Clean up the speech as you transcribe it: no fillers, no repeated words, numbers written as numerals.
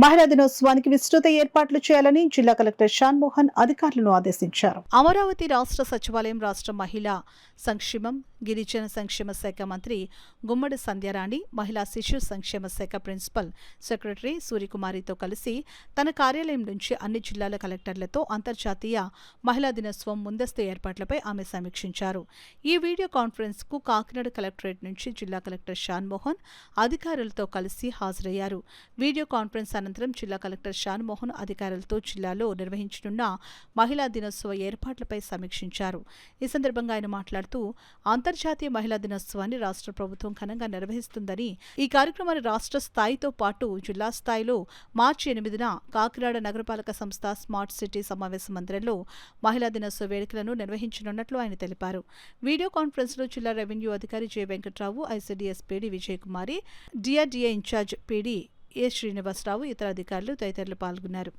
మహిళా దినోత్సవానికి విస్తృత ఏర్పాట్లు చేయాలని జిల్లా కలెక్టర్ షాన్మోహన్ అధికారులను ఆదేశించారు. అమరావతి రాష్ట్ర సచివాలయం రాష్ట్ర మహిళా సంక్షేమం, గిరిజన సంక్షేమ శాఖ మంత్రి గుమ్మడి సంధ్యారాణి, మహిళా శిశు సంక్షేమ శాఖ ప్రిన్సిపల్ సెక్రటరీ సూర్యకుమారితో కలిసి తన కార్యాలయం నుంచి అన్ని జిల్లాల కలెక్టర్లతో అంతర్జాతీయ మహిళా దినోత్సవం ముందస్తు ఏర్పాట్లపై ఆమె సమీక్షించారు. ఈ వీడియో కాన్ఫరెన్స్ కు కాకినాడ కలెక్టరేట్ నుంచి జిల్లా కలెక్టర్ షాన్మోహన్ అధికారులతో కలిసి హాజరయ్యారు. వీడియో కాన్ఫరెన్స్ అనంతరం జిల్లా కలెక్టర్ షాన్మోహన్ అధికారులతో జిల్లాలో నిర్వహించనున్న మహిళా దినోత్సవ ఏర్పాట్లపై సమీక్షించారు. ఈ సందర్భంగా ఆయన మాట్లాడుతూ అంతర్జాతీయ మహిళా దినోత్సవాన్ని రాష్ట్ర ప్రభుత్వం ఘనంగా నిర్వహిస్తుందని, ఈ కార్యక్రమాన్ని రాష్ట్ర స్థాయితో పాటు జిల్లా స్థాయిలో మార్చి 8న కాకినాడ నగరపాలక సంస్థ స్మార్ట్ సిటీ సమావేశ మందిరంలో మహిళా దినోత్సవ వేడుకలను నిర్వహించనున్నట్లు ఆయన తెలిపారు. వీడియో కాన్ఫరెన్స్ లో జిల్లా రెవెన్యూ అధికారి J Venkatrao, ICDS PD Vijayakumari, DRDA incharge PD A Srinivasarao, ఇతర అధికారులు తదితరులు పాల్గొన్నారు.